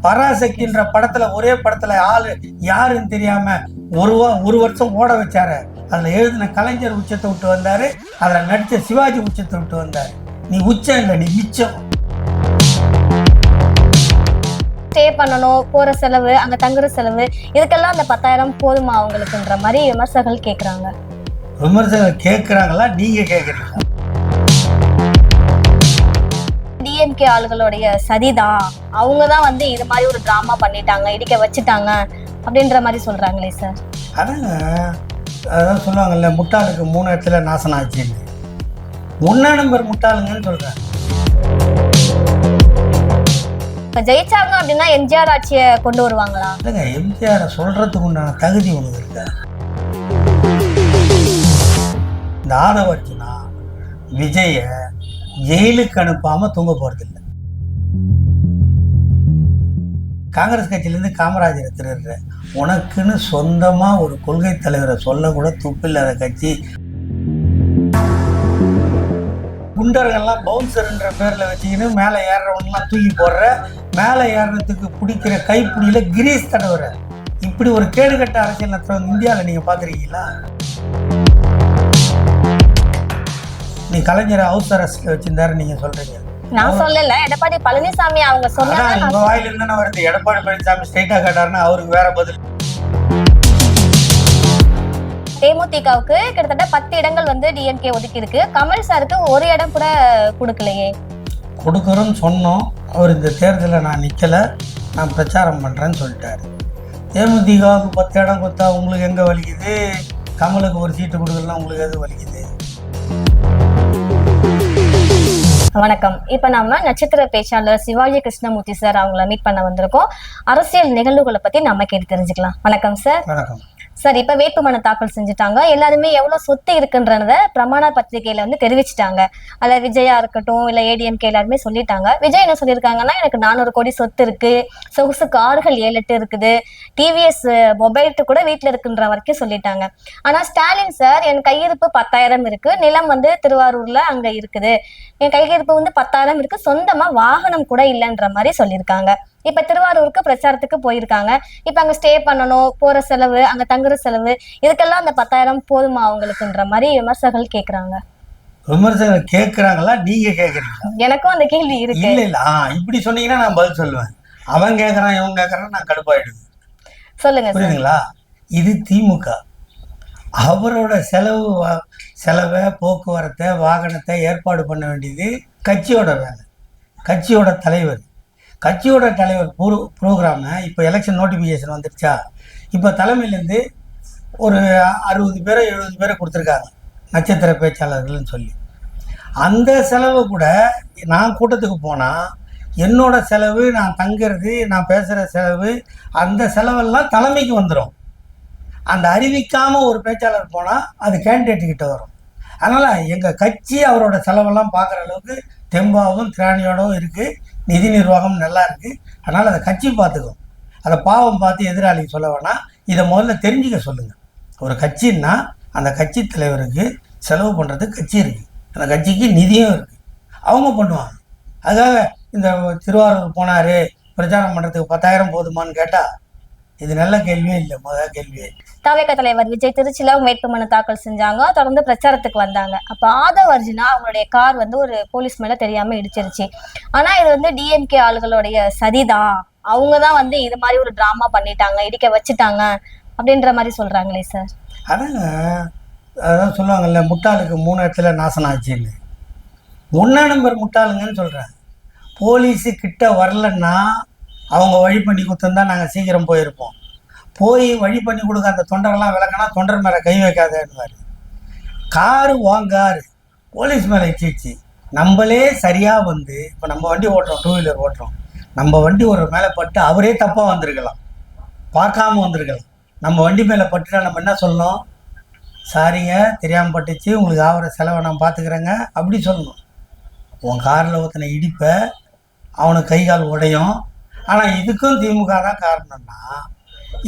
பராசக்தின்ற படத்துல ஒரே படத்துல ஆளு யாருன்னு தெரியாம ஒரு வருஷம் ஓட வச்சாரு. அதுல எழுதின கலைஞர் உச்சத்தை விட்டு வந்தாரு, அதுல நடிச்ச சிவாஜி உச்சத்தை விட்டு வந்தாரு. நீ உச்சம் இல்லை, நீ மிச்சம். ஸ்டே பண்ணணும், போற செலவு, அங்க தங்குற செலவு, இதுக்கெல்லாம் அந்த 10,000 போதுமா அவங்களுக்குன்ற மாதிரி விமர்சகர்கள் கேக்குறாங்க. விமர்சகர்கள் கேட்கறாங்களா, நீங்க கேட்கறீங்களா? டிஎம்கே ஆளுகளுடைய சதிதான், அவங்கதான் வந்து இது மாதிரி ஒரு டிராமா பண்ணிட்டாங்க, இடிக்க வச்சுட்டாங்க அப்படின்ற மாதிரி சொல்றாங்களே சார். அதான் சொல்லுவாங்கல்ல, முட்டாளுக்கு 3 இடத்துல நாசனம் ஆச்சுன்னு. 1 நம்பர் முட்டாளுங்கன்னு சொல்றேன். ஜெயிச்சாங்க அப்படின்னா எம்ஜிஆர் ஆட்சியை கொண்டு வருவாங்களா? இல்லைங்க, எம்ஜிஆர் சொல்றதுக்கு உண்டான தகுதி ஒன்று இருக்கு. இந்த ஆதவர்ஜுனா விஜய ஜெயிலுக்கு அனுப்பாம தூங்க போறதில்லை. காங்கிரஸ் கட்சியிலேருந்து காமராஜரை திருடுற, உனக்குன்னு சொந்தமா ஒரு கொள்கை தலைவரை சொல்ல கூட துப்பில்லாத கட்சி. குண்டர்கள்லாம் பவுன்சர்ன்ற பேர்ல வச்சுக்கின்னு மேலே ஏறுறவங்கலாம் தூக்கி போடுற, மேலே ஏறுறதுக்கு பிடிக்கிற கைப்பிடியில கிரீஸ் தடவுற, இப்படி ஒரு கேடுகட்ட அரசியல் நடத்துறவங்க இந்தியாவில் நீங்க பாக்குறீங்களா? நீ கலைஞரை ஹவுஸ் அரெஸ்ட்ல வச்சிருந்தாரு நீங்க சொல்றீங்க. நான் சொல்லல, எடப்பாடி பழனிசாமி அவங்க சொன்னாங்க. உங்க வாயில இருந்தானே வருது. எடப்பாடி பழனிசாமி ஸ்ட்ரைட்டா கேட்டாருன்னா அவருக்கு வேற பதில். தேமுதிகவுக்கு கிட்டத்தட்ட 10 இடங்கள் வந்து டிஎம்கே ஒதுக்கி இருக்கு. கமல் சாருக்கு ஒரு இடம் கூட கொடுக்கலையே. கொடுக்குறோன்னு சொன்னோம். அவர் இந்த தேர்தலில் நான் நிற்கலை, நான் பிரச்சாரம் பண்ணுறேன்னு சொல்லிட்டாரு. தேமுதிகவுக்கு 10 இடம் கொடுத்தா உங்களுக்கு எங்கே வலிக்குது? கமலுக்கு ஒரு சீட்டு கொடுக்கலாம், உங்களுக்கு எது வலிக்குது? வணக்கம். இப்ப நம்ம நட்சத்திர பேச்சாளர் சிவாஜி கிருஷ்ணமூர்த்தி சார் அவங்கள மீட் பண்ண வந்திருக்கோம். அரசியல் நிகழ்வுகளை பத்தி நம்ம கேட்டு தெரிஞ்சுக்கலாம். வணக்கம் சார். வணக்கம் சார். இப்ப வேட்புமனு தாக்கல் செஞ்சுட்டாங்க. எல்லாருமே எவ்வளவு சொத்து இருக்குன்றத பிரமாண பத்திரிகையில வந்து தெரிவிச்சுட்டாங்க. அதுல விஜயா இருக்கட்டும், இல்ல ஏடிஎம்கே எல்லாருமே சொல்லிட்டாங்க. விஜய் என்ன சொல்லியிருக்காங்கன்னா, எனக்கு 400 கோடி சொத்து இருக்கு, சொகுசு கார்கள் 7-8 இருக்குது, டிவிஎஸ் மொபைல் கூட வீட்டுல இருக்குன்ற வரைக்கும் சொல்லிட்டாங்க. ஆனா ஸ்டாலின் சார், என் கையிருப்பு 10,000 இருக்கு, நிலம் வந்து திருவாரூர்ல அங்க இருக்குது, என் கையிருப்பு வந்து 10,000 இருக்கு, சொந்தமா வாகனம் கூட இல்லைன்ற மாதிரி சொல்லியிருக்காங்க. இப்ப திருவாரூருக்கு பிரச்சாரத்துக்கு போயிருக்காங்க. இப்ப அங்க ஸ்டே பண்ணணும், போற செலவு, அங்க தங்குற செலவு, இதுக்கெல்லாம் அந்த 10,000 போதுமா அவங்களுக்குன்ற மாதிரி விமர்சகர்கள் கேக்குறாங்க. விமர்சகர்கள் கேட்கறாங்களா, நீங்க கேட்கறீங்களா? எனக்கும் அந்த கேள்வி இருக்கு. இல்ல இல்ல, இப்படி சொன்னீங்கன்னா நான் பதில் சொல்லுவேன். அவன் கேட்கறான், இவன் கேட்கறான், நான் கடுப்பாயிடுது. சொல்லுங்க. புரியுதுங்களா? இது திமுக. அவரோட செலவை, போக்குவரத்தை, வாகனத்தை ஏற்பாடு பண்ண வேண்டியது கட்சியோட வேலை, கட்சியோட தலைவர். கட்சியோட தலைவர் ப்ரோக்ராமை இப்போ எலெக்ஷன் நோட்டிஃபிகேஷன் வந்துருச்சா, இப்போ தலைமையிலேருந்து ஒரு 60 பேரை 70 பேரை கொடுத்துருக்காங்க நட்சத்திர பேச்சாளர்கள்னு சொல்லி. அந்த செலவை கூட நான் கூட்டத்துக்கு போனால் என்னோட செலவு, நான் தங்கிறது, நான் பேசுகிற செலவு, அந்த செலவெல்லாம் தலைமைக்கு வந்துடும். அந்த அறிவிக்காமல் ஒரு பேச்சாளர் போனால் அது கேண்டிடேட்டுக்கிட்ட வரும். அதனால் எங்கள் கட்சி அவரோட செலவெல்லாம் பார்க்குற அளவுக்கு தெம்பாவும் திராணியோடவும் இருக்குது, நிதி நிர்வாகம் நல்லா இருக்குது. அதனால் அதை கட்சி பார்த்துக்கும். அதை பாவம் பார்த்து எதிராளிக்கு சொல்ல வேணாம். இதை முதல்ல தெரிஞ்சுக்க சொல்லுங்கள். ஒரு கட்சின்னா அந்த கட்சி தலைவருக்கு செலவு பண்ணுறதுக்கு கட்சி இருக்குது, அந்த கட்சிக்கு நிதியும் இருக்குது, அவங்க பண்ணுவாங்க. அதுக்காக இந்த திருவாரூர் போனார் பிரச்சாரம் பண்ணுறதுக்கு 10,000 போதுமான்னு கேட்டால் இது நல்ல கேள்வியே இல்லை, முதல் கேள்வியே. தவேக தலைவர் விஜய் திருச்சியில அவங்க வேட்புமனு தாக்கல் செஞ்சாங்க, தொடர்ந்து பிரச்சாரத்துக்கு வந்தாங்க. அப்ப ஆதவர்ஜுனா அவங்களுடைய கார் வந்து ஒரு போலீஸ் மேல தெரியாம இடிச்சிருச்சு. ஆனா இது வந்து டிஎம்கே ஆளுகளுடைய சதிதான், அவங்கதான் வந்து இது மாதிரி ஒரு டிராமா பண்ணிட்டாங்க, இடிக்க வச்சுட்டாங்க அப்படின்ற மாதிரி சொல்றாங்களே சார். அதான் சொல்லுவாங்கல்ல, முட்டாளுக்கு 3 இடத்துல நாசனம் ஆச்சுன்னு. 1 நம்பர் முட்டாளுங்கன்னு சொல்றேன். போலீஸு கிட்ட வரலன்னா அவங்க வழி பண்ணி கொடுத்துருந்தா நாங்கள் சீக்கிரம் போயிருப்போம். போய் வழி பண்ணி கொடுக்க அந்த தொண்டரெல்லாம் விளக்கினா தொண்டர் மேலே கை வைக்காதேன்னுவார். காரு வாங்காரு போலீஸ் மேலே இச்சிச்சு. நம்மளே சரியாக வந்து இப்போ நம்ம வண்டி ஓட்டுறோம், 2 வீலர் ஓட்டுறோம், நம்ம வண்டி ஒரு மேலே பட்டு அவரே தப்பாக வந்திருக்கலாம், பார்க்காம வந்திருக்கலாம். நம்ம வண்டி மேலே பட்டுட்டா நம்ம என்ன சொல்லணும்? சாரிங்க, தெரியாமல் பட்டுச்சு, உங்களுக்கு ஆகிற செலவை நான் பார்த்துக்கிறேங்க அப்படி சொல்லணும். உன் காரில் ஊற்றின இடிப்பை அவனுக்கு கை கால் உடையும். ஆனால் இதுக்கும் திமுக தான் காரணம்னா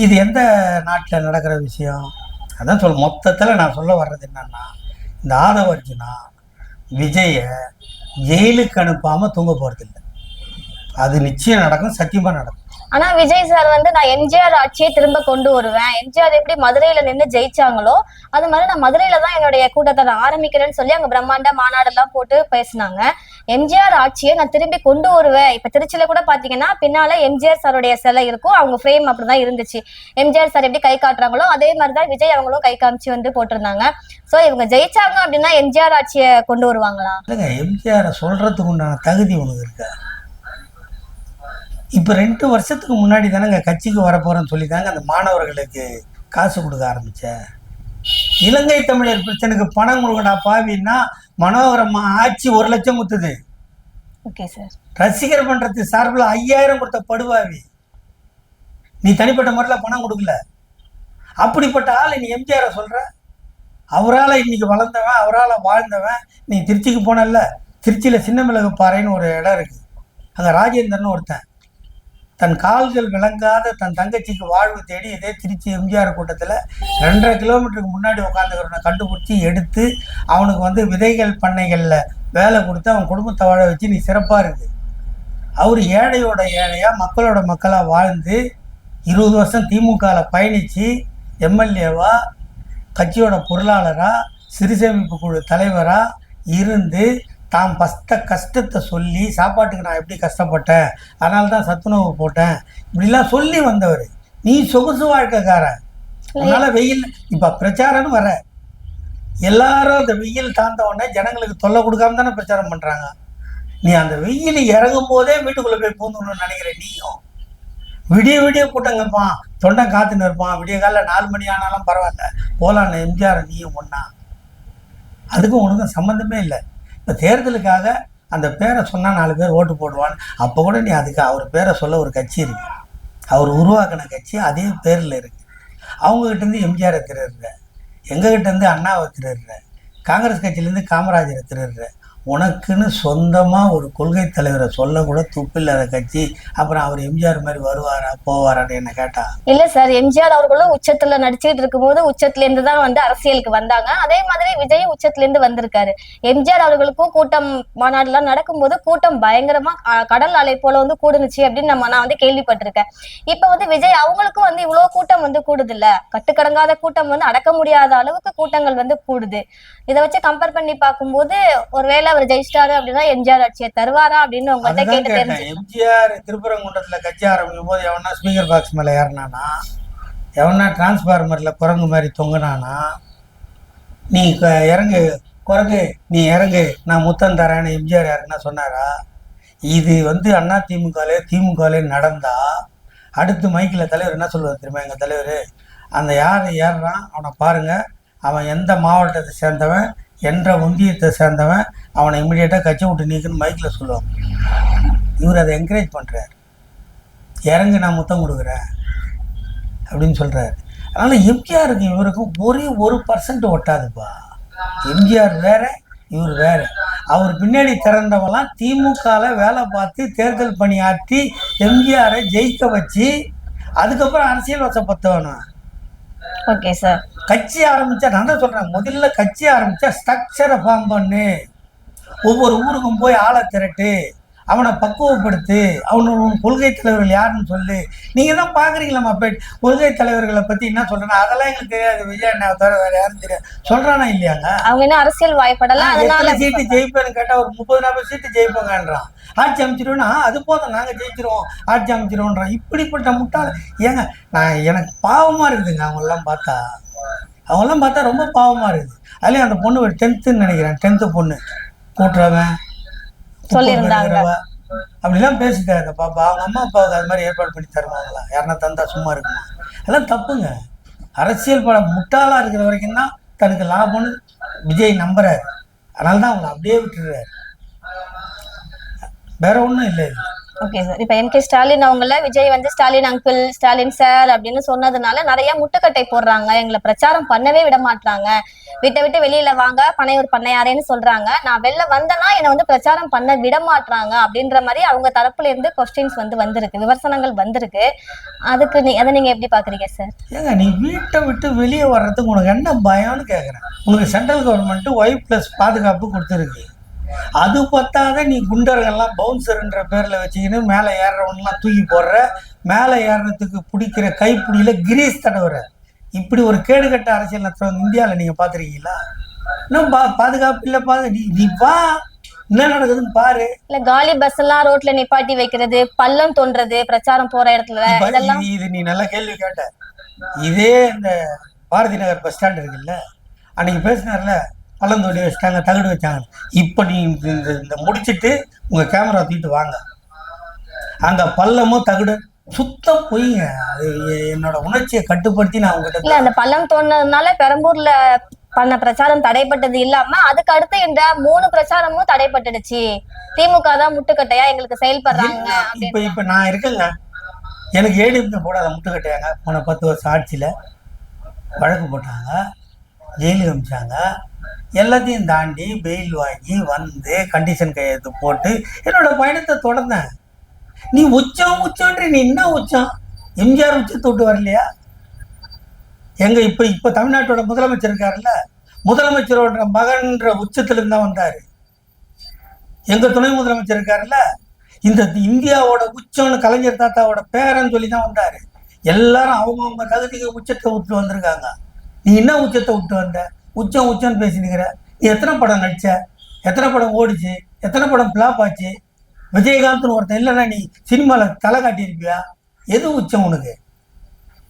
இது எந்த நாட்டில் நடக்கிற விஷயம்? அதான் மொத்தத்தில் நான் சொல்ல வர்றது என்னன்னா, இந்த ஆதவர்ஜுனா விஜய ஜெயிலுக்கு அனுப்பாமல் தூங்க போகிறதில்லை. அது நிச்சயம் நடக்கும், சத்தியமாக நடக்கும். ஆனா விஜய் சார் வந்து நான் எம்ஜிஆர் ஆட்சியை திரும்ப கொண்டு வருவேன், எம்ஜிஆர் எப்படி மதுரையில நின்று ஜெயிச்சாங்களோ அது மாதிரி நான் மதுரையில தான் என்னுடைய கூட்டத்தை நான் ஆரம்பிக்கிறேன்னு சொல்லி அங்க பிரம்மாண்ட மாநாடு எல்லாம் போட்டு பேசினாங்க. எம்ஜிஆர் ஆட்சியை நான் திரும்பி கொண்டு வருவேன். இப்ப திருச்சியில கூட பாத்தீங்கன்னா பின்னால எம்ஜிஆர் சாருடைய சிலை இருக்கும், அவங்க ஃப்ரேம் அப்படிதான் இருந்துச்சு. எம்ஜிஆர் சார் எப்படி கை காட்டுறாங்களோ அதே மாதிரிதான் விஜய் அவங்களும் கை காமிச்சு வந்து போட்டிருந்தாங்க. சோ இவங்க ஜெயிச்சாங்க அப்படின்னா எம்ஜிஆர் ஆட்சியை கொண்டு வருவாங்களா? இல்லைங்க, எம்ஜிஆர் சொல்றதுக்கு உண்டான தகுதி உனக்கு இருக்கா? இப்போ 2 வருஷத்துக்கு முன்னாடி தானேங்க கட்சிக்கு வரப்போறேன்னு சொல்லி தாங்க அந்த மாணவர்களுக்கு காசு கொடுக்க ஆரம்பிச்சேன். இலங்கை தமிழர் பிரச்சனைக்கு பணம் கொடுக்கடா பாவின்னா மனோகரம்மா ஆட்சி 1 லட்சம் கொடுத்தது. Okay sir. ரசிகர் மன்றத்து சார்பில் 5000 கொடுத்த படுவாவி. நீ தனிப்பட்ட முறையில் பணம் கொடுக்கல. அப்படிப்பட்ட ஆள் நீ எம்ஜிஆரை சொல்ற? அவரால் இன்னைக்கு வளர்ந்தவன், அவரால் வாழ்ந்தவன். நீ திருச்சிக்கு போனல, திருச்சியில் சின்ன மிளகு பாறைன்னு ஒரு இடம் இருக்குது. அங்கே ராஜேந்திரன் ஒருத்தன் தன் கால்கள் விளங்காத தன் தங்கச்சிக்கு வாழ்வு தேடி இதே திருச்சி எம்ஜிஆர் கூட்டத்தில் 2.5 கிலோமீட்டருக்கு முன்னாடி உட்காந்துக்கிறவனை கண்டுபிடிச்சி எடுத்து அவனுக்கு வந்து விதைகள் பண்ணைகளில் வேலை கொடுத்து அவன் குடும்பத்தை வாழ வச்சு நீ சிறப்பாக இருக்குது. அவர் ஏழையோட ஏழையாக மக்களோட மக்களாக வாழ்ந்து 20 வருஷம் திமுகவில் பயணித்து எம்எல்ஏவா, கட்சியோட பொருளாளராக, சிறுசேமிப்பு குழு தலைவராக இருந்து தாம் கஷ்டத்தை சொல்லி சாப்பாட்டுக்கு நான் எப்படி கஷ்டப்பட்டேன், அதனால தான் சத்துணவு போட்டேன், இப்படிலாம் சொல்லி வந்தவர். நீ சொகுசு வாழ்க்கைக்காரன். அதனால் வெயில் இப்போ பிரச்சாரம்னு வர எல்லாரும் அந்த வெயில் தாழ்ந்த உடனே ஜனங்களுக்கு தொல்லை கொடுக்காம தானே பிரச்சாரம் பண்ணுறாங்க. நீ அந்த வெயில் இறங்கும் போதே வீட்டுக்குள்ளே போய் பூந்துடணும்னு நினைக்கிற நீயும். விடிய கூட்டம் கேட்பான், தொண்டை காத்துன்னு இருப்பான். விடிய காலையில் 4 மணி ஆனாலும் பரவாயில்ல போகலான்னு எம்ஜிஆர் நீயும் ஒன்றா. அதுக்கும் உனக்கும் சம்மந்தமே இல்லை. இப்போ தேர்தலுக்காக அந்த பேரை சொன்னால் 4 பேர் ஓட்டு போடுவான்னு. அப்போ கூட நீ அதுக்கு அவர் பேரை சொல்ல ஒரு கட்சி இருக்குது, அவர் உருவாக்கின கட்சி அதே பேரில் இருக்குது. அவங்ககிட்டேருந்து எம்ஜிஆரை திருடுற, எங்ககிட்டேருந்து அண்ணாவை திருடுற, காங்கிரஸ் கட்சியிலேருந்து காமராஜரை திருடுற. உனக்குன்னு சொந்தமாக ஒரு கொள்கை தலைவரை சொல்ல கூட துப்பில்லாத கட்சி. அப்புறம் அவர் எம்ஜிஆர் மாதிரி வருவாரா போவாரான்னு என்ன கேட்டா? இல்ல சார், எம்ஜிஆர் அவர்களும் உச்சத்துல நடிச்சுட்டு இருக்கும்போது உச்சத்துல இருந்து தான் வந்து அரசியலுக்கு வந்தாங்க. அதே மாதிரி விஜயும் உச்சத்துல இருந்து வந்திருக்காரு. எம்ஜிஆர் அவர்களுக்கும் கூட்டம் மாநாடு எல்லாம் நடக்கும்போது கூட்டம் பயங்கரமா கடல் அலை போல வந்து கூடுனுச்சு அப்படின்னு நான் வந்து கேள்விப்பட்டிருக்கேன். இப்ப வந்து விஜய் அவங்களுக்கும் வந்து இவ்வளவு கூட்டம் வந்து கூடுது இல்ல, கட்டுக்கடங்காத கூட்டம் வந்து அடக்க முடியாத அளவுக்கு கூட்டங்கள் வந்து கூடுது. இதை வச்சு கம்பேர் பண்ணி பார்க்கும்போது ஒருவேளை அவர் ஜெயிச்சிட்டாரு அப்படின்னா எம்ஜிஆர் ஆட்சியை தருவாரா அப்படின்னு உங்கள்கிட்ட கேட்டு தெரிஞ்சு. எம்ஜிஆர் திருப்பரங்குன்றத்துல கட்சி ஆரம்பிக்கும் போது எவனா ஸ்பீக்கர் பாக்ஸ் மேல ஏறினானா, எவனா டிரான்ஸ்பார்மர்ல குரங்கு மாதிரி தொங்குனானா, நீ இறங்கு குரங்கு நீ இறங்கு நான் முத்தம் தரேன்னு எம்ஜிஆர் யாருன்னா சொன்னாரா? இது வந்து அண்ணா திமுகலே நடந்தா அடுத்து மைக்கில் தலைவர் என்ன சொல்லுவார் தெரியுமா? எங்கள் தலைவர் அந்த யார் ஏறுறான் அவனை பாருங்க, அவன் எந்த மாவட்டத்தை சேர்ந்தவன், என்ற ஒன்றியத்தை சேர்ந்தவன், அவனை இம்மிடியேட்டாக கட்சி விட்டு நீக்குன்னு மைக்கில் சொல்லுவாங்க. இவர் அதை என்கரேஜ் பண்ணுறார். இறங்கு நான் முத்தம் கொடுக்குறேன் அப்படின்னு சொல்கிறார். அதனால் எம்ஜிஆருக்கு இவருக்கும் ஒரே 1% ஒட்டாதுப்பா. எம்ஜிஆர் வேற, இவர் வேற. அவர் பின்னாடி திறந்தவெல்லாம் திமுகவில் வேலை பார்த்து தேர்தல் பணியாற்றி எம்ஜிஆரை ஜெயிக்க வச்சு அதுக்கப்புறம் அரசியல் வசப்பத்தவனும். Okay sir. கட்சி ஆரம்பிச்சா நான் தான் சொல்றேன், முதல்ல கட்சி ஆரம்பிச்சா ஸ்ட்ரக்சரை ஃபார்ம் பண்ணு, ஒவ்வொரு ஊருக்கும் போய் ஆளை திரட்டு, அவனை பக்குவப்படுத்து, அவனோட கொள்கை தலைவர்கள் யாருன்னு சொல்லு. நீங்க தான் பாக்குறீங்களா கொள்கை தலைவர்களை பத்தி என்ன சொல்றேன்னா அதெல்லாம் எங்களுக்கு தெரியாது, விஜய் அண்ணாவை தவிர வேற யாரும் தெரியாது சொல்றானா இல்லையாங்க? அவங்க என்ன அரசியல் வாய்ப்படலாம், அதனால சீட்டு ஜெயிப்பேன்னு கேட்டா ஒரு 30-40 சீட்டு ஜெயிப்போங்கன்றான். ஆட்சி அமைச்சிருவோம்னா அது போதும் நாங்க ஜெயிச்சிருவோம், ஆட்சி அமைச்சிருவோன்றான். இப்படிப்பட்ட முட்டாள் ஏங்க. எனக்கு பாவமா இருக்குதுங்க அவங்கெல்லாம் பார்த்தா ரொம்ப பாவமா இருக்குது. அதுலயும் அந்த பொண்ணு ஒரு 10th நினைக்கிறேன், 10th பொண்ணு கூட்டுறவன் சொல்லியிருந்தாங்க அப்படிலாம் பேசிட்டாரு அந்த பாப்பா. அவங்க அம்மா அப்பாவுக்கு அது மாதிரி ஏற்பாடு பண்ணி தருவாங்களா? யாருன்னா தந்தா சும்மா இருக்குமா? அதெல்லாம் தப்புங்க. அரசியல் படம் முட்டாளா இருக்கிற வரைக்கும் தான் தனக்கு லாபம்னு விஜய் நம்புறாரு. அதனால தான் அவங்களை அப்படியே விட்டுறாரு, வேற ஒன்றும் இல்லை. Okay sir. இப்ப எம்.கே. ஸ்டாலின் அவங்கள விஜய் வந்து ஸ்டாலின் அங்கிள், ஸ்டாலின் சார் அப்படின்னு சொன்னதுனால நிறைய முட்டுக்கட்டை போடுறாங்க, எங்களை பிரச்சாரம் பண்ணவே விட மாட்டாங்க, விட்டு வெளியில வாங்க பனையூர் பண்ணையாரேன்னு சொல்றாங்க, நான் வெளில வந்தேன்னா என்னை வந்து பிரச்சாரம் பண்ண விட மாட்டாங்க அப்படின்ற மாதிரி அவங்க தரப்புல இருந்து கொஸ்டின்ஸ் வந்து வந்திருக்கு, விமர்சனங்கள் வந்திருக்கு. அதுக்கு அதை நீங்க எப்படி பாக்குறீங்க சார்? ஏங்க நீ வீட்டை விட்டு வெளியே வர்றதுக்கு உனக்கு என்ன பயம்னு கேட்குறேன். உனக்கு சென்ட்ரல் கவர்மெண்ட் Y+ பாதுகாப்பு கொடுத்துருக்கு. அது பத்தாத நீ குண்டர்கள்லாம் பவுன்சர்ன்ற பேர்ல வச்சுக்கின்னு மேலே ஏறுறவன்லாம் தூக்கி போடுற, மேலே ஏறுறதுக்கு பிடிக்கிற கைப்பிடியில கிரீஸ் தடவுற. இப்படி ஒரு கேடுகட்ட அரசியல் நடத்துறவங்க இந்தியாவில் நீங்க பாத்துருக்கீங்களா? இன்னும் பாதுகாப்பு இல்லை, நீ வா, என்ன நடக்குதுன்னு பாரு. இல்ல காலி பஸ் எல்லாம் ரோட்ல நிப்பாட்டி வைக்கிறது, பள்ளம் தோன்றது பிரச்சாரம் போற இடத்துல, இதெல்லாம் இது நீ நல்ல கேள்வி கேட்ட. இதே இந்த பாரதி நகர் பஸ் ஸ்டாண்ட் இருக்குல்ல, அன்னைக்கு பேசினார்ல, பள்ளம் தோண்டி வச்சுட்டாங்க, தகடு வச்சாங்க. இப்போ நீ இந்த முடிச்சிட்டு உங்க கேமரா தூக்கிட்டு வாங்க, அந்த பள்ளமும் தகடு சுத்தம் பொய்ங்க. அது என்னோட உணர்ச்சியை கட்டுப்படுத்தி நான் உங்ககிட்ட இல்ல அந்த பள்ளம் தோணுனதுனால பெரம்பூர்ல பண்ண பிரச்சாரம் தடைப்பட்டது இல்லாம அதுக்கு அடுத்து இந்த 3 பிரச்சாரமும் தடைப்பட்டுடுச்சு. திமுக தான் முட்டுக்கட்டையா எங்களுக்கு செயல்படுறாங்க. இப்ப நான் இருக்கேங்க, எனக்கு ஏடிஎம்கே போடாத முட்டுக்கட்டையாங்க. போன 10 வருஷம் ஆட்சியில வழக்கு போட்டாங்க, ஜெயிலுக்கு அனுப்பிச்சாங்க. எல்லாத்தையும் தாண்டி பெயில் வாங்கி வந்து கண்டிஷன் கையெழுத்து போட்டு என்னோட பயணத்தை தொடர்ந்தேன். நீ உச்சம்ன்ற நீ என்ன உச்சம்? எம்ஜிஆர் உச்சத்தை விட்டு வரலையா? எங்க இப்ப தமிழ்நாட்டோட முதலமைச்சர் இருக்காருல்ல, முதலமைச்சரோட மகன்ற உச்சத்துல இருந்தா வந்தாரு. எங்க துணை முதலமைச்சர் இருக்காருல்ல, இந்த இந்தியாவோட உச்சம்னு கலைஞர் தாத்தாவோட பேரன்னு சொல்லி தான் வந்தாரு. எல்லாரும் அவங்க தகுதிக்கு உச்சத்தை விட்டு வந்திருக்காங்க. நீ என்ன உச்சத்தை விட்டு வந்த? உச்சம்னு பேசினுக்கிற. நீ எத்தனை படம் நடிச்ச? எத்தனை படம் ஓடிச்சு? எத்தனை படம் பிளாப் ஆச்சு? விஜயகாந்த்னு ஒருத்தன் இல்லைன்னா நீ சினிமாவில் தலை காட்டியிருப்பியா? எது உச்சம் உனக்கு?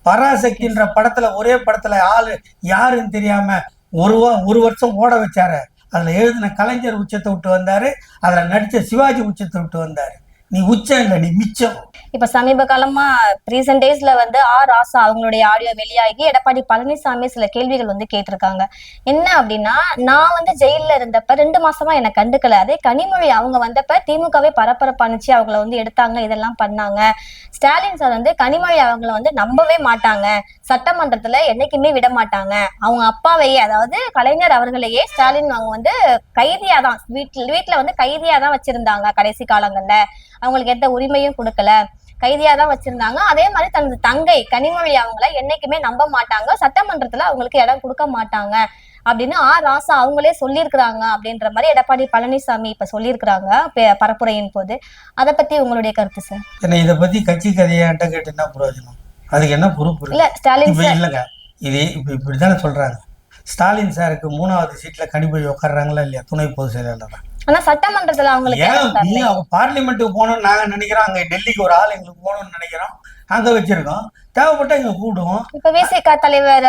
பராசக்தின்ற படத்துல, ஒரே படத்துல ஆளு யாருன்னு தெரியாம ஒரு வருஷம் ஓட வச்சாரு. அதுல எழுதின கலைஞர் உச்சத்தை விட்டு வந்தாரு, அதுல நடிச்ச சிவாஜி உச்சத்தை விட்டு வந்தாரு. நீ உச்சம் இல்லை, நீ மிச்சம். இப்ப சமீப காலமா ரீசெண்ட் டேஸ்ல வந்து ராசா அவங்களுடைய ஆடியோ வெளியாகி எடப்பாடி பழனிசாமி சில கேள்விகள் வந்து கேட்டிருக்காங்க. என்ன அப்படின்னா, நான் வந்து ஜெயில இருந்தப்ப 2 மாசமா என்னை கண்டுக்கல, அதே கனிமொழி அவங்க வந்தப்ப திமுகவே பரபரப்பானுச்சு, அவங்கள வந்து எடுத்தாங்க, இதெல்லாம் பண்ணாங்க. ஸ்டாலின் சார் வந்து கனிமொழி அவங்கள வந்து நம்பவே மாட்டாங்க, சட்டமன்றத்துல என்னைக்குமே விட மாட்டாங்க, அவங்க அப்பாவையே அதாவது கலைஞர் அவர்களையே ஸ்டாலின் அவங்க வந்து கைதியா தான் வீட்டுல வந்து கைதியா தான் வச்சிருந்தாங்க. கடைசி காலங்கள்ல அவங்களுக்கு எந்த உரிமையும் கொடுக்கல, கைதியா தான் வச்சிருந்தாங்க. அதே மாதிரி தனது தங்கை கனிமொழி அவங்கள என்னைக்குமே நம்ப மாட்டாங்க, சட்டமன்றத்துல அவங்களுக்கு இடம் கொடுக்க மாட்டாங்க அப்படின்னு ராசா அவங்களே சொல்லியிருக்கிறாங்க அப்படின்ற மாதிரி எடப்பாடி பழனிசாமி இப்ப சொல்லியிருக்கிறாங்க பரப்புரையின் போது. அதை பத்தி உங்களுடைய கருத்து சார்? என்ன இதை பத்தி கட்சி கதையாட்ட கேட்டு என்ன பிரயோஜனம்? அதுக்கு என்ன பொறுப்பு இல்ல ஸ்டாலின் இல்லைங்க, இது இப்படித்தானே சொல்றாங்க. ஸ்டாலின் சாருக்கு 3வது சீட்ல கனிமொழி உட்கார்றாங்களா இல்லையா? துணை பொதுச் செயலாளர். ஆனா சட்டமன்றத்துல அவங்களுக்கு அவங்க பார்லிமெண்ட்டுக்கு போகணும்னு நாங்க நினைக்கிறோம், அங்க டெல்லிக்கு ஒரு ஆள் எங்களுக்கு போகணும்னு நினைக்கிறோம், அங்க வச்சிருக்கோம், தேவைப்பட்டா இங்க கூடுவோம். இப்ப விசிக தலைவர்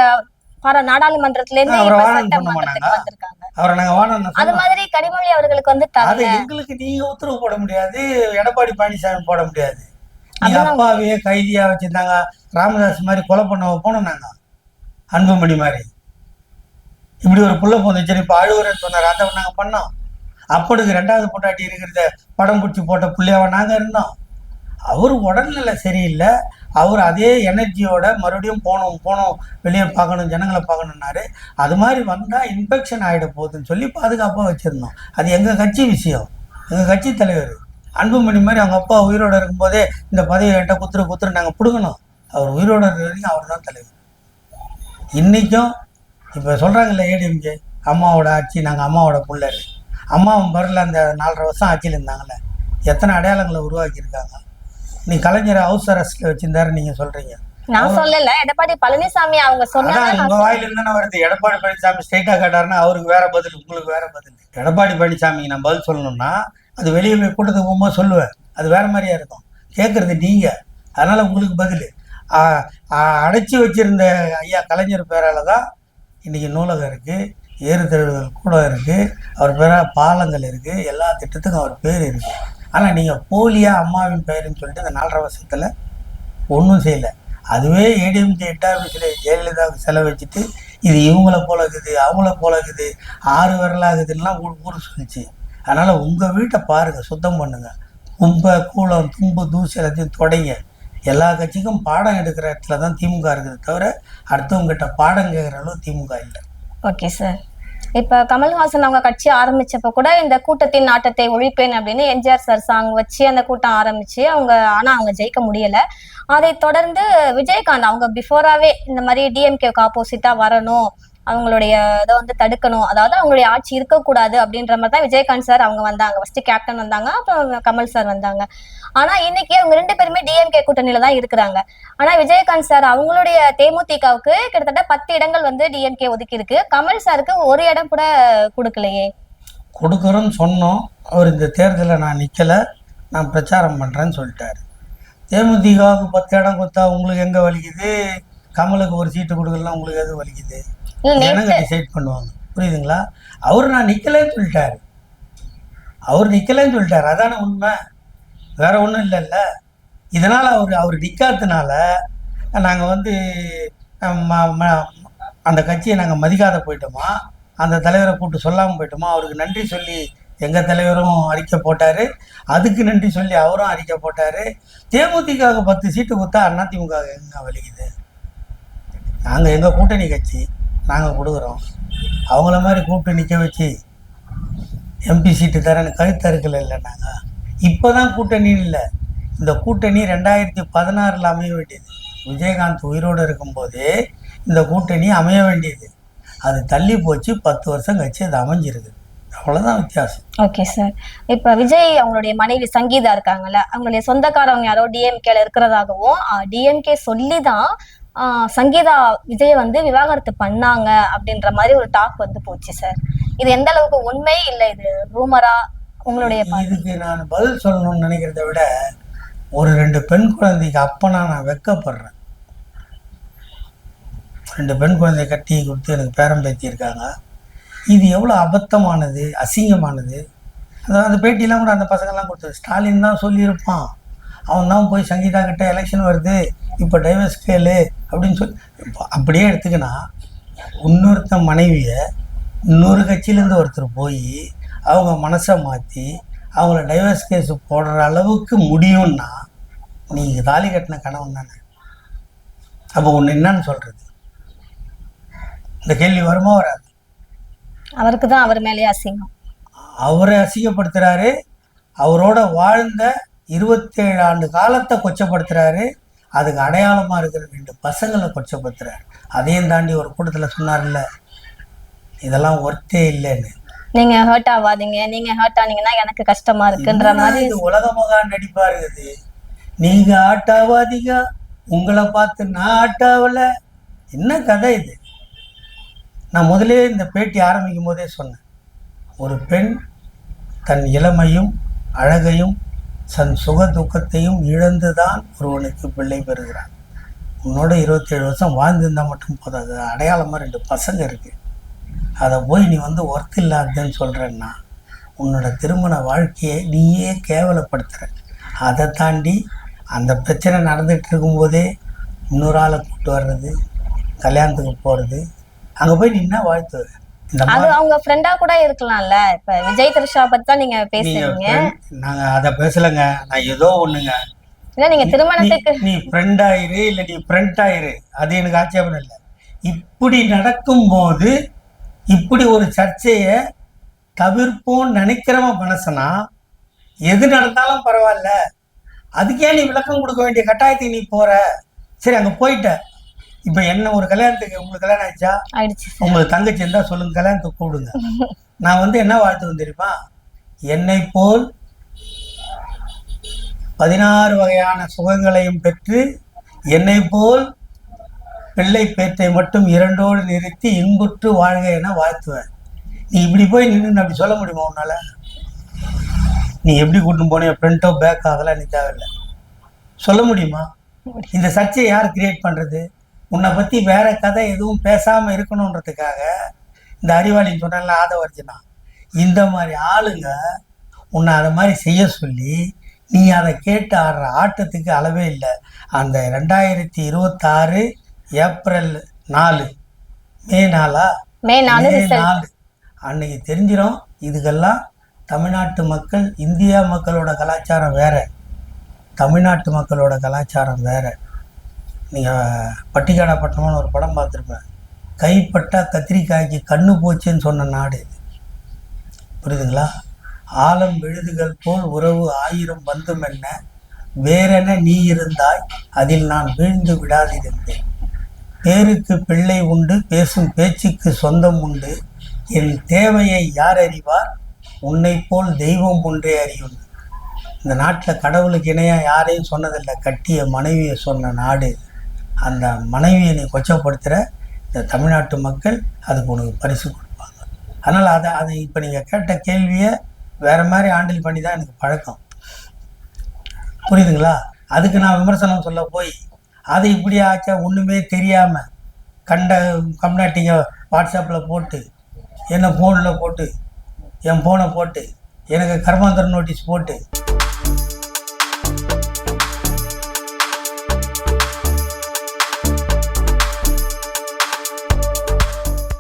நாடாளுமன்றத்துல இருந்து அவரை நாங்க வாழணும். அது மாதிரி கனிமொழி அவர்களுக்கு வந்து அது எங்களுக்கு நீங்க உத்தரவு போட முடியாது, எடப்பாடி பழனிசாமி போட முடியாது. நீங்க அப்பாவையே கைதியா வச்சிருந்தாங்க, ராமதாஸ் மாதிரி கொலை பண்ண போனோம் நாங்க, அன்புமணி மாதிரி. இப்படி ஒரு புள்ள போந்துச்சு, இப்ப அழுவுறன்னு சொன்னார், அதை நாங்க பண்ணோம். அப்பனுக்கு 2வது பொண்டாட்டி இருக்கிறத படம் பிடிச்சி போட்ட பிள்ளையாவ நாங்க இருந்தோம். அவர் உடல்நிலை சரியில்லை, அவர் அதே எனர்ஜியோட மறுபடியும் போகணும் வெளியே பார்க்கணும், ஜனங்களை பார்க்கணுன்னாரு. அது மாதிரி வந்தால் இன்ஃபெக்ஷன் ஆகிட போகுதுன்னு சொல்லி பாதுகாப்பாக வச்சுருந்தோம். அது எங்கள் கட்சி விஷயம், எங்கள் கட்சி தலைவர் அன்புமணி மாதிரி அவங்க அப்பா உயிரோடு இருக்கும்போதே இந்த பதவி என்கிட்ட குத்துரு நாங்கள் பிடுங்கணும். அவர் உயிரோடு இருக்கிற வரைக்கும் அவர் தான் தலைவர். இன்றைக்கும் இப்போ சொல்கிறாங்கல்ல ஏடிஎம்கே அம்மாவோட ஆட்சி, நாங்கள் அம்மாவோட பிள்ளைரு. அம்மாவும் வரல, அந்த 4.5 வருஷம் ஆட்சியில் இருந்தாங்கல்ல, எத்தனை அடையாளங்களை உருவாக்கியிருக்காங்க. நீ கலைஞரை ஹவுஸ் அரெஸ்ட்ல வச்சிருந்தாரு நீங்க சொல்றீங்க, நான் சொல்லல. எடப்பாடி பழனிசாமி அவங்க சொன்னாங்க, உங்க வாயில இருந்தானே வருது. எடப்பாடி பழனிசாமி ஸ்ட்ரைட்டா கேட்டாருன்னா அவருக்கு வேற பதில், உங்களுக்கு வேற பதில். எடப்பாடி பழனிசாமிக்கு நான் பதில் சொல்லணும்னா அது வெளியே போய் கூட்டத்துக்கு போகும்போது சொல்லுவேன், அது வேற மாதிரியா இருக்கும். கேட்கறது நீங்க, அதனால உங்களுக்கு பதில். அடைச்சி வச்சிருந்த ஐயா கலைஞர் பேரால தான் இன்னைக்கு நூலகம் இருக்கு, ஏறுதழுவுகள் கூட இருக்கு, அவர் பேரால பாலங்கள் இருக்கு, எல்லா திட்டத்துக்கும் அவர் பேர் இருக்கு. ஆனால் நீங்கள் போலியா அம்மாவின் பெயர்னு சொல்லிட்டு இந்த 4.5 வருஷத்தில் ஒன்றும் செய்யலை. அதுவே ஏடிஎம்கே 8வது வயசுல ஜெயலலிதாவுக்கு செலவு வச்சுட்டு இது இவங்கள போல இருக்குது, அவங்கள போல இருக்குது, 6 விரலாகுதுலாம் ஊர் சொல்லிச்சு. அதனால் உங்கள் வீட்டை பாருங்கள், சுத்தம் பண்ணுங்கள், கும்பை கூலம் தும்பு தூசி எல்லாத்தையும் தொடங்க. எல்லா கட்சிக்கும் பாடம் எடுக்கிற இடத்துல தான் திமுக இருக்குது, தவிர அடுத்தவங்ககிட்ட பாடம் கேட்குற அளவு திமுக இல்லை. Okay sir. இப்ப கமல்ஹாசன் அவங்க கட்சி ஆரம்பிச்சப்ப கூட இந்த கூட்டத்தின் நாட்டத்தை ஒழிப்பேன் அப்படின்னு எம்ஜிஆர் சார் சாங் வச்சு அந்த கூட்டம் ஆரம்பிச்சு அவங்க ஜெயிக்க முடியல. அதை தொடர்ந்து விஜயகாந்த் அவங்க பிஃபோராவே இந்த மாதிரி டிஎம்கேக்கு ஆப்போசிட்டா வரணும் அவங்களுடைய இதை வந்து தடுக்கணும், அதாவது அவங்களுடைய ஆட்சி இருக்கக்கூடாது அப்படின்ற மாதிரி தான் விஜயகாந்த் சார் அவங்க வந்தாங்க. ஃபர்ஸ்ட் கேப்டன் வந்தாங்க, அப்புறம் கமல் சார் வந்தாங்க. ஆனா இன்னைக்கு அவங்க 2 பேருமே டிஎம்கே கூட்டணியில தான் இருக்கிறாங்க. ஆனா விஜயகாந்த் சார் அவங்களுடைய தேமுதிகவுக்கு கிட்டத்தட்ட 10 இடங்கள் வந்து டிஎம்கே ஒதுக்கி இருக்கு. கமல் சாருக்கு ஒரு இடம் கூட கொடுக்கலையே. கொடுக்குறோன்னு சொன்னோம். அவர் இந்த தேர்தலில் நான் நிற்கலை, நான் பிரச்சாரம் பண்ணுறேன்னு சொல்லிட்டாரு. தேமுதிகவுக்கு 10 இடம் கொடுத்தா உங்களுக்கு எங்கே வலிக்குது, கமலுக்கு ஒரு சீட்டு கொடுக்கலாம் உங்களுக்கு எது வலிக்குது? ஜனங்க டிசைட் பண்ணுவாங்க, புரியுதுங்களா? அவர் நான் நிற்கலைன்னு சொல்லிட்டாரு, அவர் நிற்கலைன்னு சொல்லிட்டாரு, அதான உண்மை, வேற ஒன்றும் இல்லைல்ல. இதனால் அவர் நிற்காததுனால நாங்கள் வந்து அந்த கட்சியை நாங்கள் மதிக்காத போயிட்டோமா, அந்த தலைவரை கூப்பிட்டு சொல்லாமல் போயிட்டோமா? அவருக்கு நன்றி சொல்லி எங்கள் தலைவரும் அறிக்கை போட்டார், அதுக்கு நன்றி சொல்லி அவரும் அறிக்கை போட்டார். தேமுதிகவுக்கு 10 சீட்டு கொடுத்தா அதிமுக எங்கே வலிக்குது? நாங்கள் எங்கள் கூட்டணி கட்சி, நாங்கள் கொடுக்குறோம். அவங்கள மாதிரி கூப்பிட்டு நிற்க வச்சு எம்பி சீட்டு தரேன்னு கழுத்தறுக்கல இல்லை. நாங்கள் இப்போ தான் கூட்டணி இல்லை, இந்த கூட்டணி 2016 அமைய வேண்டியது. விஜயகாந்த் உயிரோடு இருக்கும்போதே இந்த கூட்டணி அமைய வேண்டியது. அது தள்ளி போச்சு, 10 வருஷம் கழிச்சு அது அமைஞ்சிருக்கு, அவ்வளோதான் வித்தியாசம். Okay sir. இப்போ விஜய் அவங்களுடைய மனைவி சங்கீதா இருக்காங்கல்ல, அவங்களுடைய சொந்தக்காரவங்க யாரோ டிஎம்கேல இருக்கிறதாகவும் டிஎம்கே சொல்லி தான் சங்கீதா விஜய் வந்து விவாகரத்து பண்ணாங்க அப்படின்ற மாதிரி ஒரு டாக் வந்து போச்சு சார். இது எந்த அளவுக்கு உண்மை இல்லை இது ரூமரா? உங்களுடைய இதுக்கு நான் பதில் சொல்லணும்னு நினைக்கிறத விட ஒரு 2 பெண் குழந்தைக்கு அப்பனா நான் வெக்கப்படுறேன். 2 பெண் குழந்தைய கட்டி கொடுத்து எனக்கு பேரம் பேத்தியிருக்காங்க. இது எவ்வளோ அபத்தமானது, அசிங்கமானது. அந்த பேட்டியெல்லாம் கூட அந்த பசங்கள்லாம் கொடுத்தது ஸ்டாலின் தான் சொல்லியிருப்பான். அவன் தான் போய் சங்கீதா கிட்ட எலெக்ஷன் வருது இப்போ டைவர்ஸ் கேளு அப்படின்னு சொல்லி அப்படியே எடுத்துக்கினா, இன்னொருத்த மனைவியை இன்னொரு கட்சியிலேருந்து ஒருத்தர் போய் அவங்க மனசை மாற்றி அவங்கள டைவர்ஸ் கேஸ் போடுற அளவுக்கு முடியும்னா நீங்கள் தாலி கட்டின கணவன் தானே. அப்போ ஒன்று என்னன்னு சொல்கிறது? இந்த கேள்வி வருமா வராது? அவருக்கு தான் அவர் மேலேயே அசிங்கம். அவரை அசிங்கப்படுத்துகிறாரு, அவரோட வாழ்ந்த 27 ஆண்டு காலத்தை கொச்சப்படுத்துகிறாரு, அதுக்கு அடையாளமாக இருக்கிற 2 பசங்களை கொச்சப்படுத்துகிறாரு. அதையும் தாண்டி ஒரு கூட்டத்தில் சொன்னார்ல, இதெல்லாம் ஒர்த்தே இல்லைன்னு. நீங்க ஹர்ட் ஆகாதீங்க, நீங்க ஹர்ட் ஆனீங்கன்னா எனக்கு கஷ்டமா இருக்குன்ற மாதிரி. இது உலகமாக நடிப்பா இருக்குது. நீங்க ஆட்டாவாதீங்க, உங்களை பார்த்து நான் ஆட்டாவல, என்ன கதை இது? நான் முதலே இந்த பேட்டி ஆரம்பிக்கும் போதே சொன்னேன், ஒரு பெண் தன் இளமையும் அழகையும் தன் சுக துக்கத்தையும் இழந்துதான் ஒருவனுக்கு பிள்ளை பெறுகிறான். உன்னோட 27 வருஷம் வாழ்ந்திருந்தால் மட்டும் போதாது, அடையாளமாக 2 பசங்க இருக்குது, அதை போய் நீ வந்து ஒர்த் இல்லாததுன்னு சொல்கிறேன்னா உன்னோட திருமண வாழ்க்கையை நீயே கேவலப்படுத்துகிற. அதை தாண்டி அந்த பிரச்சனை நடந்துகிட்டு இருக்கும்போதே இன்னொரு ஆளை கூப்பிட்டு வர்றது, கல்யாணத்துக்கு போகிறது, அங்கே போய் நீ என்ன வாழ்த்து? அது அவங்க ஃப்ரெண்டா கூட இருக்கலாம்ல. இப்ப விஜய் த்ரிஷா பத்தி தான் நீங்க பேசுறீங்க. நாங்க அத பேசலங்க, நான் ஏதோ ஒண்ணுங்க. இல்ல நீங்க திருமணத்துக்கு நீ ஃப்ரெண்ட் ஆயிரு இல்ல நீ ஃப்ரெண்ட் ஆயிரு, அது எனக்கு ஆட்சேபம் இல்லை. இப்படி நடக்கும்போது இப்படி ஒரு சர்ச்சையை தவிர்ப்போன்னு நினைக்கிறவன் மனசனா எது நடந்தாலும் பரவாயில்ல, அதுக்கே நீ விளக்கம் கொடுக்க வேண்டிய கட்டாயத்துக்கு நீ போற. சரி, அங்க போயிட்ட, இப்ப என்ன ஒரு கல்யாணத்துக்கு, உங்களுக்கு கல்யாணம் ஆயிடுச்சா? உங்களுக்கு தங்கச்சி இருந்தா சொல்லுங்க, கல்யாணத்துக்கு கூடுங்க. நான் வந்து என்ன வாழ்த்து தெரியுமா? என்னை போல் 16 வகையான சுகங்களையும் பெற்று என்னை போல் பிள்ளை பேற்றை மட்டும் 2ஓடு நிறுத்தி இன்புற்று வாழ்க என வாழ்த்துவேன். நீ இப்படி போய் நின்று அப்படி சொல்ல முடியுமா உன்னால? நீ எப்படி கூட்டின்னு போன ஃப்ரண்டோ பேக்கோ அதெல்லாம் நீ தேவையில்லை, சொல்ல முடியுமா? இந்த சர்ச்சையை யார் கிரியேட் பண்றது? உன்னை பத்தி வேற கதை எதுவும் பேசாம இருக்கணுன்றதுக்காக இந்த அறிவாளின்னு சொன்னால ஆதவர்ஜனா, இந்த மாதிரி ஆளுங்க உன்னை அதை மாதிரி செய்ய சொல்லி நீ அதை கேட்டு ஆடுற ஆட்டத்துக்கு அளவே இல்லை. அந்த 2026 ஏப்ரல் 4 மே 4 அன்னைக்கு தெரிஞ்சிடும். இதுக்கெல்லாம் தமிழ்நாட்டு மக்கள், இந்தியா மக்களோட கலாச்சாரம் வேற, தமிழ்நாட்டு மக்களோட கலாச்சாரம் வேற. நீங்கள் பட்டிக்காடா பட்டணம்னு ஒரு படம் பார்த்துருப்பேன். கைப்பட்டா கத்திரிக்காய்க்கு கண்ணு போச்சுன்னு சொன்ன நாடு இது, புரியுதுங்களா? ஆலம் விழுதுகள் போல் உறவு 1000 பந்தும் என்ன, வேறென நீ இருந்தாய் அதில் நான் வீழ்ந்து விடாதிருந்தேன். பேருக்கு பிள்ளை உண்டு, பேசும் பேச்சுக்கு சொந்தம் உண்டு, என் தேவையை யார் அறிவார், உன்னை போல் தெய்வம் ஒன்றே அறியும். இந்த நாட்டில் கடவுளுக்கு இணையாக யாரையும் சொன்னதில்லை. கட்டிய மனைவியை சொன்ன நாடு. அந்த மனைவியை நீ கொச்சப்படுத்துகிற இந்த தமிழ்நாட்டு மக்கள் அதுக்கு உனக்கு பரிசு கொடுப்பாங்க. அதனால் அதை இப்போ நீங்கள் கேட்ட கேள்வியை வேறு மாதிரி ஹேண்டில் பண்ணி தான் எனக்கு பழக்கம். புரியுதுங்களா? அதுக்கு நான் விமர்சனம் சொல்ல போய் அது இப்படி ஆச்சா ஒன்றுமே தெரியாமல் கண்ட கம்னாட்டிங்க வாட்ஸ்அப்பில் போட்டு, என்ன ஃபோனில் போட்டு, என் ஃபோனை போட்டு, எனக்கு கர்மாந்தர நோட்டீஸ் போட்டு